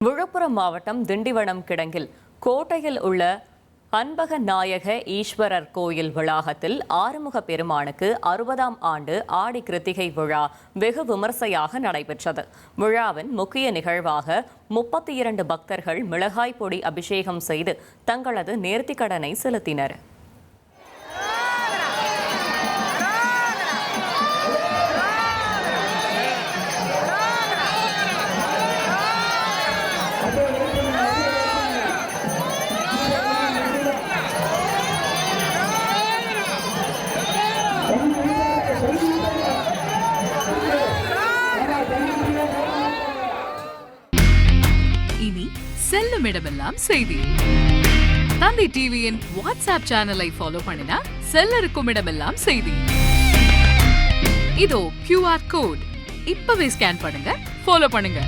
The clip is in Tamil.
விழுப்புரம் மாவட்டம் திண்டிவனம் கிடங்கில் கோட்டையில் உள்ள அன்பக நாயக ஈஸ்வரர் கோயில் வளாகத்தில் ஆறுமுக பெருமானுக்கு 60ஆம் ஆண்டு ஆடி கிருத்திகை விழா வெகு விமர்சையாக நடைபெற்றது. விழாவின் முக்கிய நிகழ்வாக 32 பக்தர்கள் மிளகாய் பொடி அபிஷேகம் செய்து தங்களது நேர்த்திக்கடனை செலுத்தினர். இனி செல்லும் இடமெல்லாம் செய்தி. தந்தை டிவியின் வாட்ஸ்அப் சேனலை ஃபாலோ பண்ணினா செல்ல இருக்கும் இடமெல்லாம் செய்தி. இதோ QR கோட் இப்பவே ஸ்கேன் பண்ணுங்க, ஃபாலோ பண்ணுங்க.